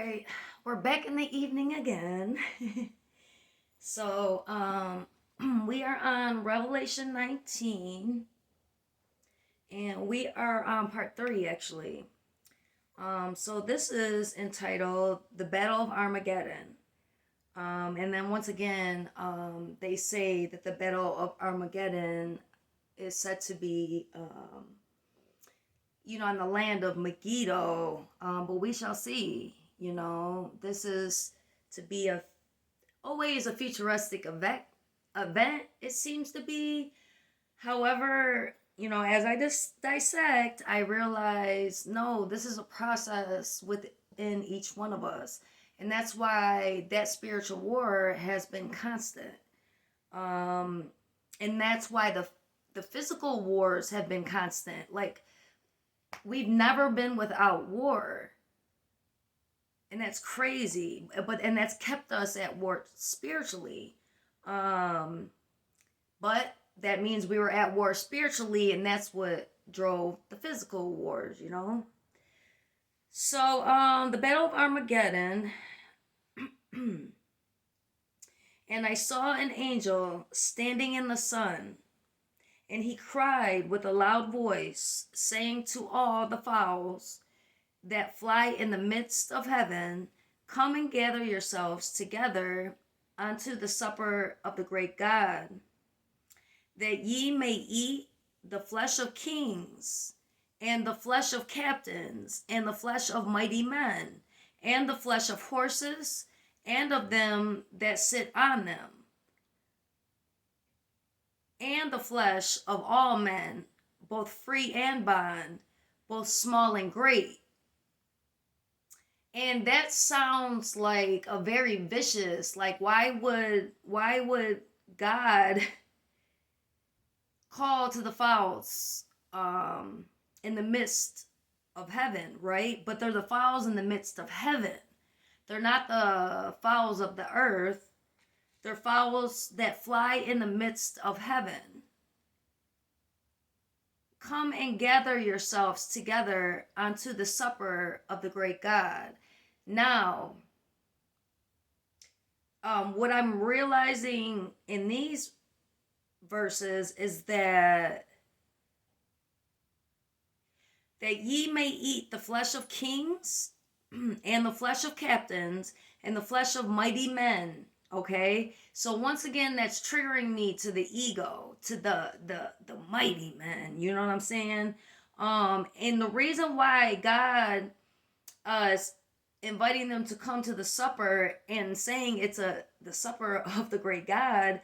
right, we're back in the evening again. so, we are on Revelation 19, and we are on part 3 actually. So this is entitled The Battle of Armageddon. And then once again, they say that the Battle of Armageddon is said to be, in the land of Megiddo, but we shall see. This is to be always a futuristic event, it seems to be. However, as I just dissect, I realize no, this is a process within each one of us. And that's why that spiritual war has been constant. And that's why the physical wars have been constant. Like, we've never been without war. And that's crazy. And that's kept us at war spiritually. But that means we were at war spiritually, and that's what drove the physical wars. So, the Battle of Armageddon. And I saw an angel standing in the sun, and he cried with a loud voice, saying to all the fowls that fly in the midst of heaven, come and gather yourselves together unto the supper of the great God, that ye may eat the flesh of kings, and the flesh of captains, and the flesh of mighty men, and the flesh of horses, and of them that sit on them, and the flesh of all men, both free and bond, both small and great. And that sounds like a very vicious, like, why would God call to the fowls in the midst of heaven, right? But they're the fowls in the midst of heaven. They're not the fowls of the earth. They're fowls that fly in the midst of heaven. Come and gather yourselves together unto the supper of the great God. Now, what I'm realizing in these verses is that ye may eat the flesh of kings and the flesh of captains and the flesh of mighty men. Okay, so once again, that's triggering me to the ego, to the mighty men. You know what I'm saying? And the reason why God is inviting them to come to the supper and saying it's the supper of the great God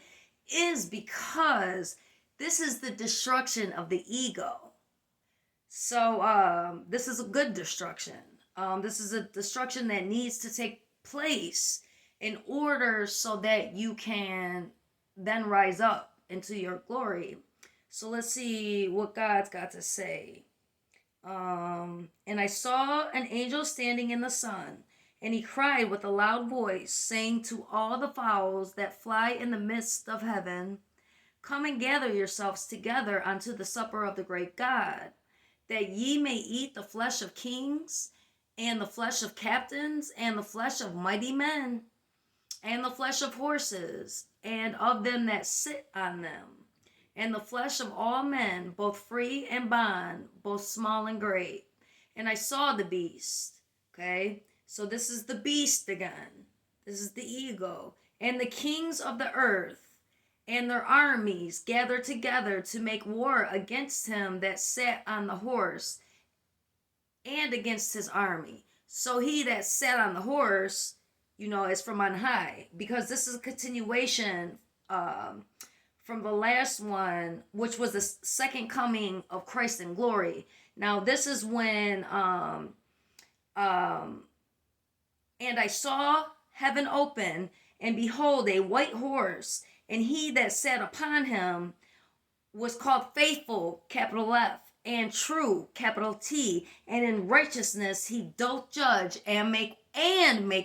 is because this is the destruction of the ego. So this is a good destruction. This is a destruction that needs to take place in order so that you can then rise up into your glory. So let's see what God's got to say. And I saw an angel standing in the sun, and he cried with a loud voice, saying to all the fowls that fly in the midst of heaven, come and gather yourselves together unto the supper of the great God, that ye may eat the flesh of kings, and the flesh of captains, and the flesh of mighty men, and the flesh of horses, and of them that sit on them, and the flesh of all men, both free and bond, both small and great. And I saw the beast. Okay, so this is the beast again. This is the ego. And the kings of the earth and their armies gathered together to make war against him that sat on the horse and against his army. So he that sat on the horse, is from on high, because this is a continuation from the last one, which was the second coming of Christ in glory. Now this is when and I saw heaven open, and behold, a white horse, and he that sat upon him was called Faithful, capital F, and True, capital T, and in righteousness he doth judge and make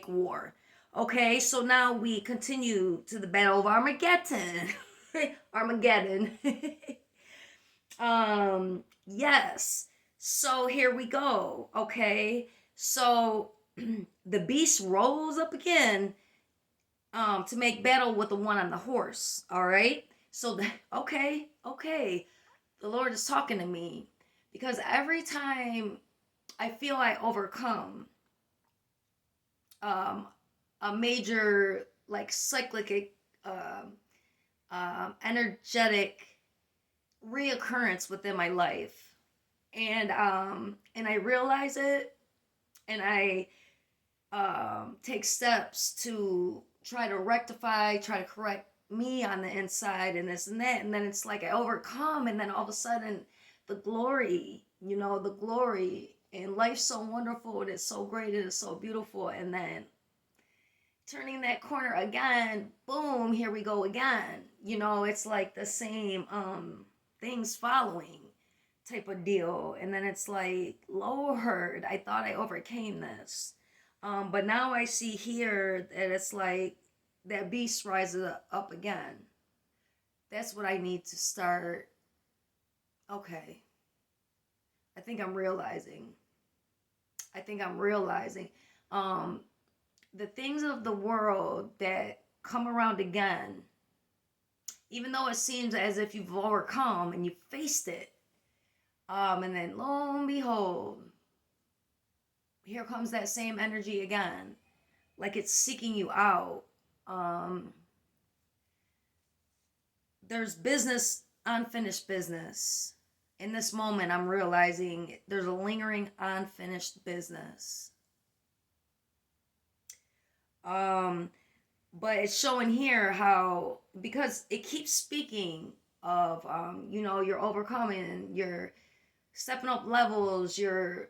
war. Okay, so now we continue to the Battle of Armageddon. Armageddon. Yes. So here we go. Okay. So the beast rose up again to make battle with the one on the horse. All right. So, okay. The Lord is talking to me because every time I feel I overcome um, a major, like, cyclic, energetic reoccurrence within my life, and I realize it, and I take steps to try to rectify, try to correct me on the inside, and this and that, and then it's like I overcome, and then all of a sudden the glory, the glory, and life's so wonderful, it is so great, it is so beautiful, and then turning that corner again, boom, here we go again. It's like the same things following type of deal. And then it's like, Lord, I thought I overcame this. But now I see here that it's like that beast rises up again. That's what I need to start. Okay. I think I'm realizing. The things of the world that come around again, even though it seems as if you've overcome and you faced it, and then lo and behold, here comes that same energy again, like it's seeking you out. There's business, unfinished business. In this moment, I'm realizing there's a lingering unfinished business. But it's showing here how, because it keeps speaking of, you're overcoming, you're stepping up levels, you're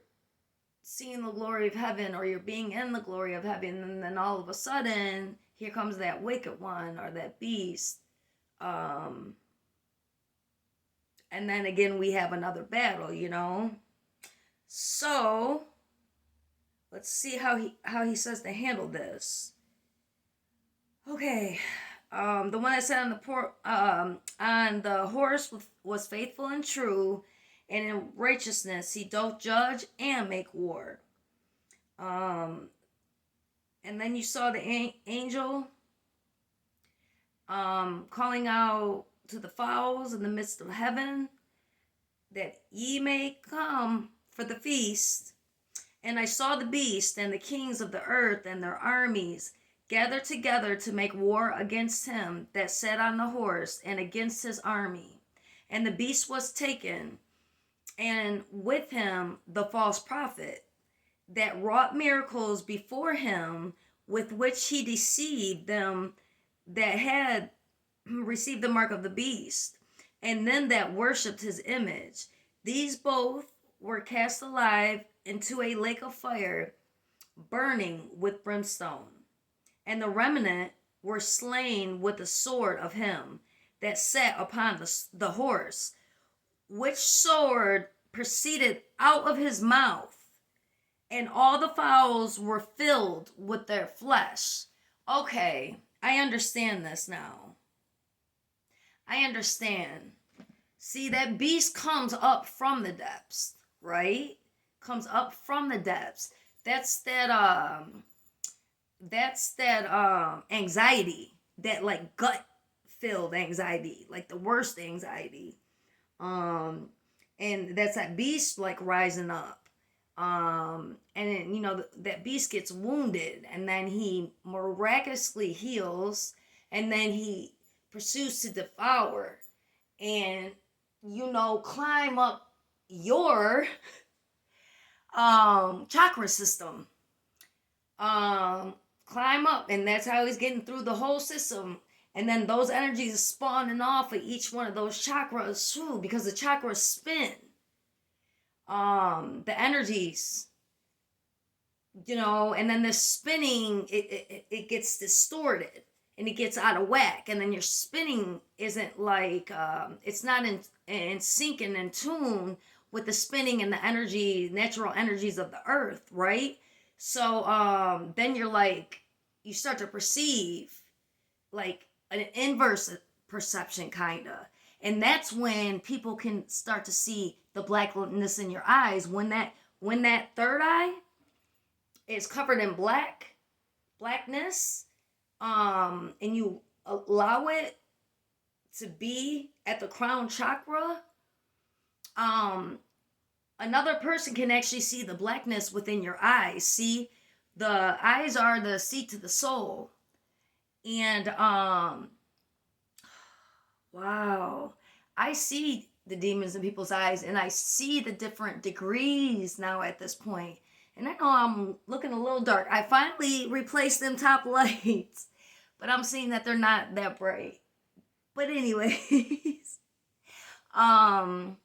seeing the glory of heaven, or you're being in the glory of heaven, and then all of a sudden, here comes that wicked one or that beast. And then again, we have another battle, So, let's see how he says to handle this. Okay, the one that sat on the horse was faithful and true, and in righteousness he doth judge and make war. And then you saw the angel calling out to the fowls in the midst of heaven, that ye may come for the feast. And I saw the beast and the kings of the earth and their armies gathered together to make war against him that sat on the horse and against his army. And the beast was taken, and with him the false prophet, that wrought miracles before him, with which he deceived them that had received the mark of the beast, and them that worshipped his image. These both were cast alive into a lake of fire, burning with brimstone. And the remnant were slain with the sword of him that sat upon the horse, which sword proceeded out of his mouth, and all the fowls were filled with their flesh. Okay, I understand this now. I understand. See, that beast comes up from the depths, right? Comes up from the depths. That's that anxiety, that like gut filled anxiety, like the worst anxiety. And that's that beast like rising up. And then, that beast gets wounded, and then he miraculously heals, and then he pursues to devour and climb up your chakra system. Climb up, and that's how he's getting through the whole system. And then those energies are spawning off of each one of those chakras too, because the chakras spin. The energies, and then the spinning, it gets distorted and it gets out of whack, and then your spinning isn't like it's not in sync and in tune with the spinning and the natural energies of the earth, right? So then you start to perceive like an inverse perception, kind of. And that's when people can start to see the blackness in your eyes. When that third eye is covered in blackness, and you allow it to be at the crown chakra, um, another person can actually see the blackness within your eyes. See, the eyes are the seat to the soul. And wow, I see the demons in people's eyes, and I see the different degrees now at this point. And I know I'm looking a little dark. I finally replaced them top lights, but I'm seeing that they're not that bright. But anyways, um,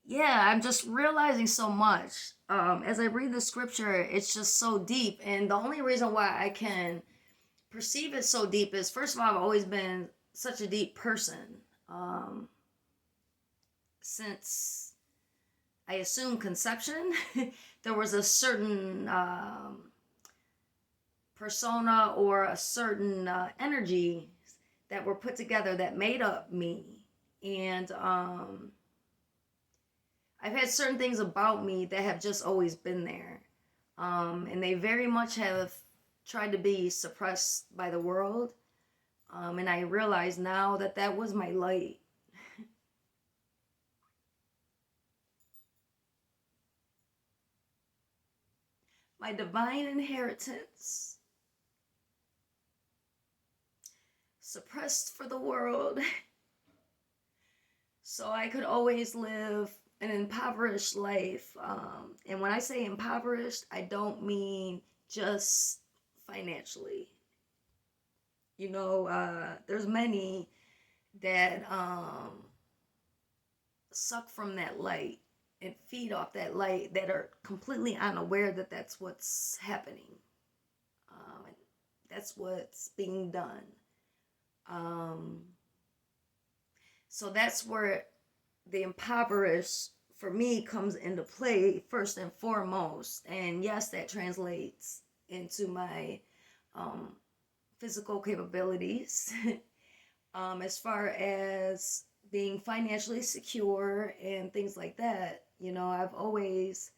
yeah, I'm just realizing so much. As I read the scripture, it's just so deep, and the only reason why I can perceive it so deep is, first of all, I've always been such a deep person. Since I assume conception, there was a certain persona or a certain energy that were put together that made up me. And I've had certain things about me that have just always been there. And they very much have tried to be suppressed by the world. And I realize now that that was my light. My divine inheritance. Suppressed for the world. So I could always live an impoverished life. And when I say impoverished, I don't mean just financially. You know, there's many that suck from that light and feed off that light that are completely unaware that that's what's happening. That's what's being done. So that's where the impoverished for me comes into play first and foremost. And yes, that translates into my physical capabilities. As far as being financially secure and things like that, you know, I've always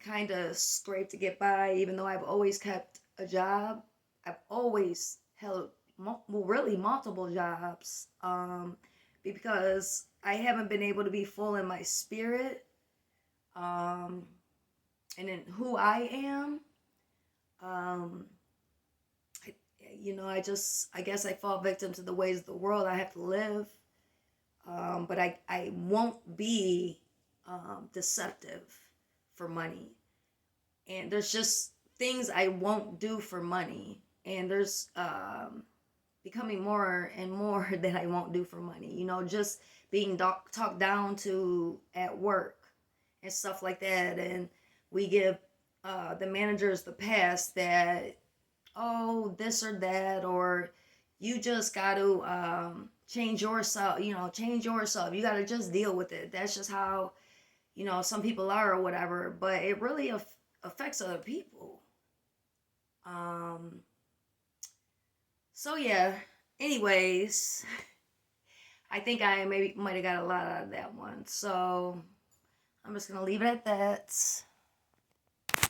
kind of scraped to get by, even though I've always kept a job. I've always held really multiple jobs, because I haven't been able to be full in my spirit, and in who I am. You know, I guess I fall victim to the ways of the world. I have to live, but I won't be deceptive for money. And there's just things I won't do for money. And there's becoming more and more that I won't do for money. You know, just being talked down to at work and stuff like that. And we give the managers the pass that, oh, this or that, or you just got to change yourself, you know, change yourself. You got to just deal with it. That's just how, you know, some people are or whatever. But it really affects other people. So yeah, anyways, I think I maybe might have got a lot out of that one. So I'm just going to leave it at that.